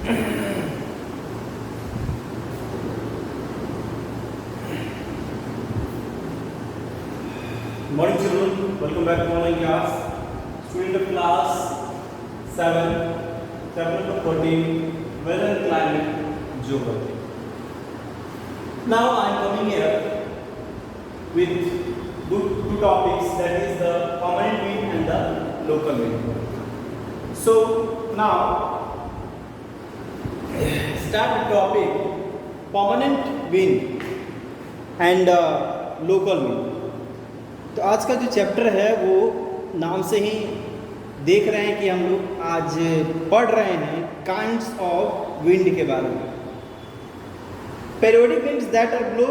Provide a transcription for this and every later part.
Morning children, welcome back to online class. Student of class 7, chapter number 14, weather and climate geography. Now I am coming here with two topics, that is the permanent wind and the local wind. So now start the topic permanent wind and local wind. तो आज का जो chapter है वो नाम से ही देख रहे हैं कि हम लोग आज पढ़ रहे हैं काइंड्स ऑफ विंड के बारे में. Periodic winds that are blow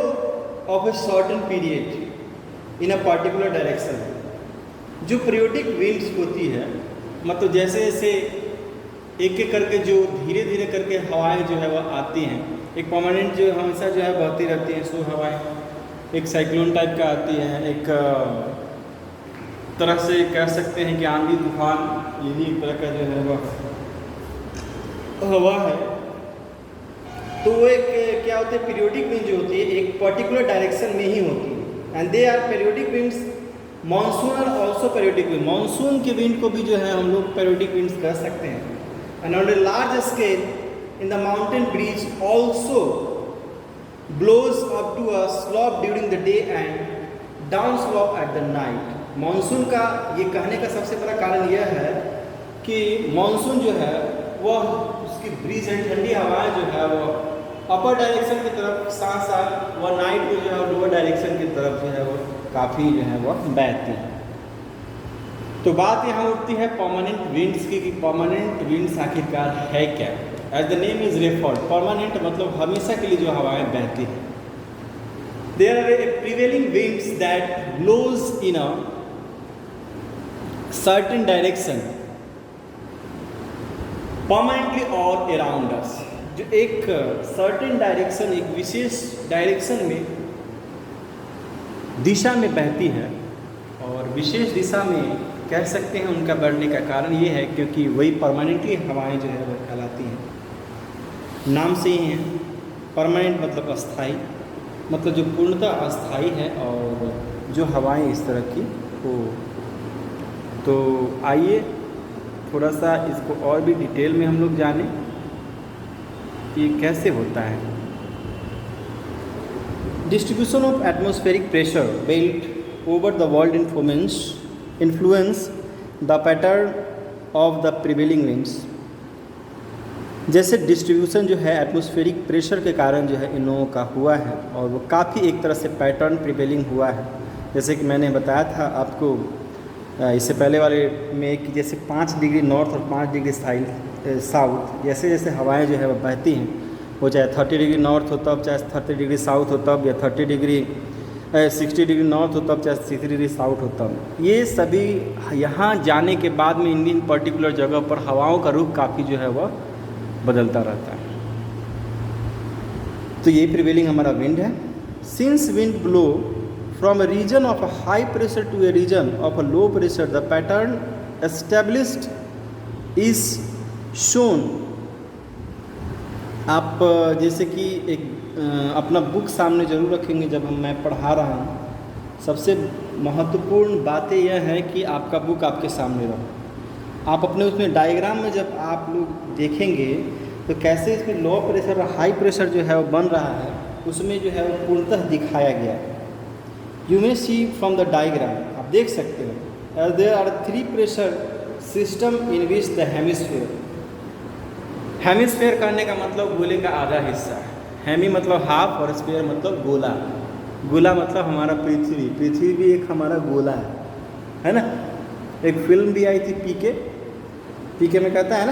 of a certain period in a particular direction. जो पीरियोडिक विंड्स होती है मतलब जैसे जैसे एक एक करके जो धीरे धीरे करके हवाएं जो है वह आती हैं. एक परमानेंट जो हमेशा जो है बहती रहती हैं सो हवाएं, एक साइक्लोन टाइप का आती है, एक तरह से कह सकते हैं कि आंधी तूफान, यही एक तरह का जो है वह हवा है. तो वो एक क्या होते हैं पीरियोडिक विंड जो होती है एक पर्टिकुलर डायरेक्शन में ही होती है. And they are periodic winds. Monsoon are also periodic wind. Monsoon के विंड को भी जो है हम लोग पीरियोडिक विंड्स कह सकते हैं. And on a large scale in the mountain breeze also blows up to a slope during the day and down slope at the night. Monsoon का ये कहने का सबसे बड़ा कारण यह है कि मानसून जो है वह उसकी ब्रीज एंड ठंडी हवाएं जो है वह अपर डायरेक्शन की तरफ साथ साथ वह नाइट में जो है लोअर डायरेक्शन की तरफ जो है वह काफ़ी जो है वह बहती है. तो बात यहाँ उठती है परमानेंट विंड्स की कि परमानेंट विंड्स आखिरकार है क्या. As the name is referred, permanent मतलब हमेशा के लिए जो हवाएं बहती हैं. There are prevailing winds that blows in a certain direction permanently और अराउंड अस. जो एक सर्टेन डायरेक्शन, एक विशेष डायरेक्शन में दिशा में बहती है और विशेष दिशा में कह सकते हैं उनका बढ़ने का कारण ये है क्योंकि वही परमानेंटली हवाएं जो है वह कहलाती हैं. नाम से ही है परमानेंट मतलब अस्थाई, मतलब जो पूर्णतः अस्थाई है और जो हवाएं इस तरह की हो. तो आइए थोड़ा सा इसको और भी डिटेल में हम लोग जानें कि कैसे होता है. Distribution of atmospheric pressure belt over the world influence the pattern of the prevailing winds. जैसे डिस्ट्रीब्यूशन जो है एटमॉस्फेरिक प्रेशर के कारण जो है इन लोगों का हुआ है और वो काफ़ी एक तरह से पैटर्न प्रिवेलिंग हुआ है. जैसे कि मैंने बताया था आपको इससे पहले वाले में कि जैसे 5 डिग्री नॉर्थ और 5 डिग्री साउथ जैसे जैसे हवाएं जो है वो बहती हैं, वो चाहे 30 डिग्री नॉर्थ हो तब, चाहे 30 डिग्री साउथ हो तब, या 30 डिग्री 60 डिग्री नॉर्थ हो तब, चाहे 60 डिग्री साउथ हो तब. ये सभी यहाँ जाने के बाद में इन पर्टिकुलर जगह पर हवाओं का रुख काफ़ी जो है वह बदलता रहता है. तो ये प्रिवेलिंग हमारा विंड है. Since wind blow from a region of a high pressure to a region of a low pressure the pattern established is shown. आप जैसे कि एक अपना बुक सामने ज़रूर रखेंगे जब मैं पढ़ा रहा हूँ. सबसे महत्वपूर्ण बातें यह है कि आपका बुक आपके सामने रहो. आप अपने उसमें डायग्राम में जब आप लोग देखेंगे तो कैसे इसमें लो प्रेशर और हाई प्रेशर जो है वो बन रहा है उसमें जो है वो पूर्णतः दिखाया गया है. You may see from the diagram, आप देख सकते हो there are 3 pressure system in which the hemisphere. Hemisphere करने का मतलब गोले का आधा हिस्सा है. हेमी मतलब हाफ और स्फीयर मतलब गोला. गोला मतलब हमारा पृथ्वी. पृथ्वी भी एक हमारा गोला है ना. एक फिल्म भी आई थी पीके में कहता है ना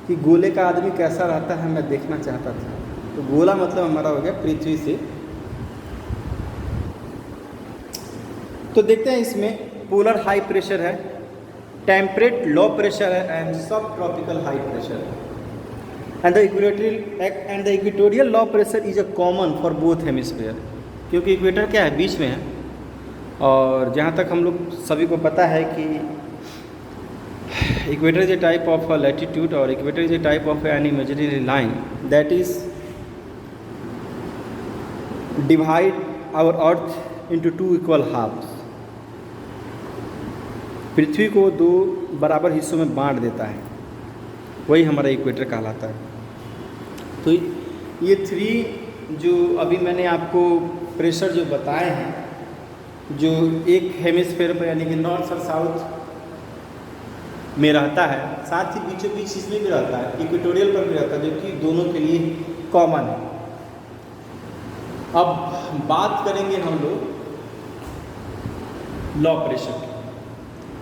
कि गोले का आदमी कैसा रहता है, मैं देखना चाहता था. तो गोला मतलब हमारा हो गया पृथ्वी से. तो देखते हैं इसमें पोलर हाई प्रेशर है, टेम्परेट लो प्रेशर है एंड सब ट्रॉपिकल हाई प्रेशर है. And the equatorial low pressure is a common for both hemisphere. क्योंकि इक्वेटर क्या है, बीच में है. और जहाँ तक हम लोग सभी को पता है कि equator is a type of a latitude, or equator is a type of an imaginary line that is divide our earth into two equal halves. पृथ्वी को दो बराबर हिस्सों में बांट देता है, वही हमारा इक्वेटर कहलाता है। तो ये थ्री जो अभी मैंने आपको प्रेशर जो बताए हैं, जो एक हेमिस्फेयर में यानी कि नॉर्थ और साउथ में रहता है, साथ ही बीचों बीच इसमें भी रहता है, इक्वेटोरियल पर भी रहता है, जो कि दोनों के लिए कॉमन है। अब बात करेंगे हम लोग लॉ प्रेशर की,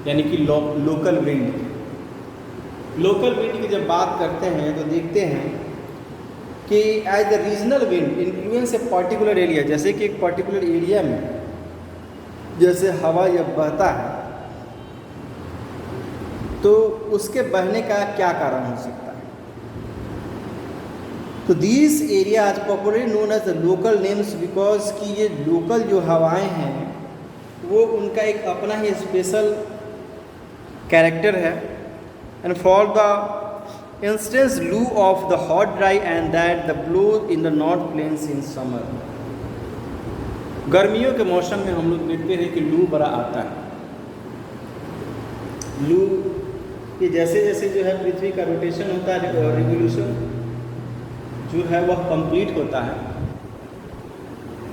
यानी कि लोकल विंड की। लोकल विंड की जब बात करते हैं तो देखते हैं कि as the regional wind influence a particular area, जैसे कि एक पर्टिकुलर एरिया में जैसे हवा जब बहता है तो उसके बहने का क्या कारण हो सकता है। तो these areas popularly known as the local names, because कि ये लोकल जो हवाएं हैं वो उनका एक अपना ही स्पेशल कैरेक्टर है। And for the instance loo of the hot dry and that the blow in the north plains in summer. गर्मियों के मौसम में हम लोग देखते हैं कि लू बड़ा आता है। लू कि जैसे जैसे जो है पृथ्वी का रोटेशन होता है और रिवोल्यूशन जो है वह कंप्लीट होता है,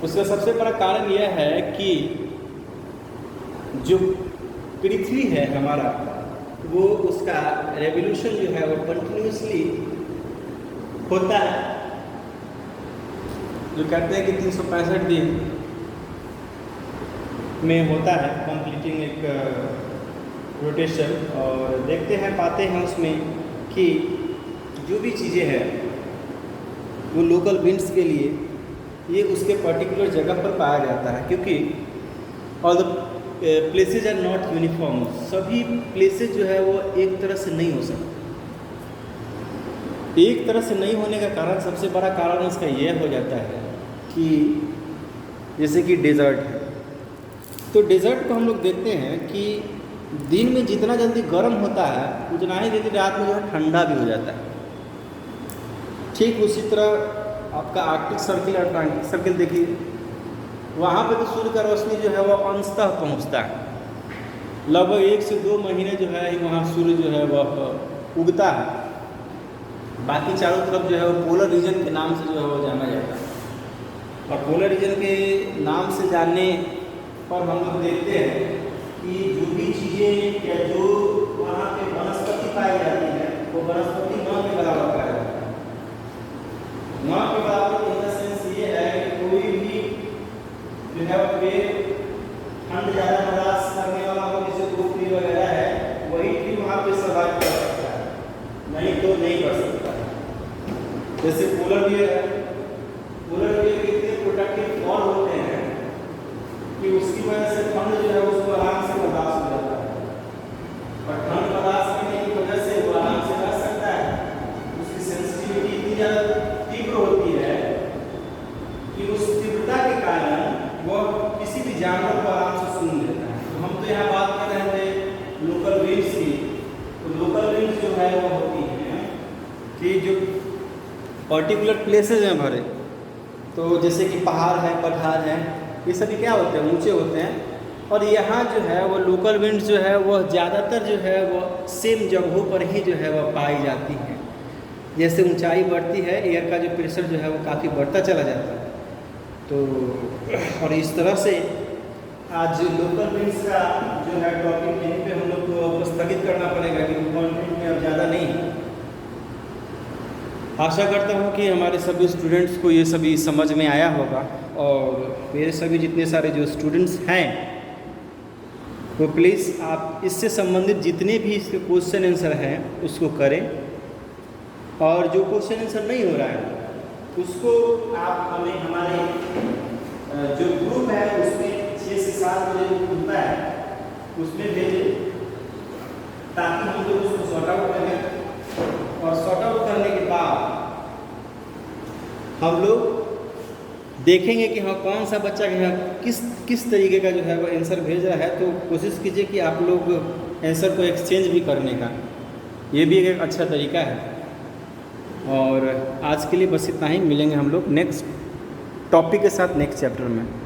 उसका सबसे बड़ा कारण यह है कि जो पृथ्वी है हमारा वो उसका रेवोल्यूशन जो है वो कंटिन्यूसली होता है। जो कहते हैं कि 365 दिन में होता है कंप्लीटिंग एक रोटेशन, और देखते हैं पाते हैं उसमें कि जो भी चीज़ें हैं वो लोकल विंड्स के लिए ये उसके पर्टिकुलर जगह पर पाया जाता है, क्योंकि all the places are not uniform. सभी प्लेसेज जो है वो एक तरह से नहीं हो सकते। एक तरह से नहीं होने का कारण, सबसे बड़ा कारण इसका यह हो जाता है कि जैसे कि डेजर्ट है, तो डेजर्ट को हम लोग देखते हैं कि दिन में जितना जल्दी गर्म होता है उतना ही जल्दी रात में जो है ठंडा भी हो जाता है। ठीक उसी तरह आपका आर्कटिक सर्किल और अटलांटिक सर्किल देखिए, वहाँ पे तो सूर्य का रोशनी जो है वह अंशतः पहुँचता है, लगभग 1 से 2 महीने जो है वहाँ सूर्य जो है वह उगता है। बाकी चारों तरफ जो है वो पोलर रीजन के नाम से जो है वो जाना जाता है। और पोलर रीजन के नाम से जानने पर हम लोग देखते हैं कि जो भी चीज़ें या जो वहाँ पे वनस्पति पाई जाती है वो वनस्पति न के बराबर पाया जाता है। न के बराबर इन द सेंस ये है कि कोई भी जो है पेड़ ठंड ज़्यादा बर्दाश्त करने वाला हो, जैसे धूप ट्री वगैरह है, वही ट्री वहाँ पे सर्वाइव कर सकता है, नहीं तो नहीं कर सकता। जैसे पोलर बियर है, पोलर बियर के इतने प्रोटेक्टिव फॉल होते हैं कि उसकी वजह से ठंड जो है उसको आराम से बर्दाश्त हो जाता है, और ठंड बर्दाश्त करने की वजह से वो आराम से रह सकता है। उसकी सेंसिटिविटी इतनी ज़्यादा तीव्र होती है कि उस तीव्रता के कारण वह किसी भी जानवर को आराम से सूंघ लेता है। तो हम तो यहाँ बात कर रहे थे लोकल विंड्स की, तो लोकल विंड्स जो है वो होती हैं कि जो पर्टिकुलर प्लेसेज में भरे, तो जैसे कि पहाड़ है, पठार है, ये सभी क्या होते हैं, ऊंचे होते हैं। और यहाँ जो है वो लोकल विंड्स जो है वह ज़्यादातर जो है वह सेम जगहों पर ही जो है वह पाई जाती हैं। जैसे ऊंचाई बढ़ती है, एयर का जो प्रेशर जो है वो काफ़ी बढ़ता चला जाता है। तो और इस तरह से आज लोकल विंड्स का जो है टॉपिक यहीं पे हम लोग को स्थगित करना पड़ेगा, क्योंकि कंटेंट में अब ज़्यादा नहीं है। आशा करता हूँ कि हमारे सभी स्टूडेंट्स को ये सभी समझ में आया होगा, और मेरे सभी जितने सारे जो स्टूडेंट्स हैं वो प्लीज़ आप इससे संबंधित जितने भी इसके क्वेश्चन आंसर हैं उसको करें, और जो क्वेश्चन आंसर नहीं हो रहा है उसको आप हमें हमारे जो ग्रुप है उसमें 6 से 7 बजे जो खुलता है उसमें भेजें, ताकि हम लोग उसको सॉर्ट आउट करें। और सॉर्ट आउट करने के बाद हम लोग देखेंगे कि हाँ कौन सा बच्चा किस तरीके का जो है वो आंसर भेज रहा है। तो कोशिश कीजिए कि आप लोग आंसर को एक्सचेंज भी करने का, ये भी एक अच्छा तरीका है। और आज के लिए बस इतना ही, मिलेंगे हम लोग नेक्स्ट टॉपिक के साथ नेक्स्ट चैप्टर में।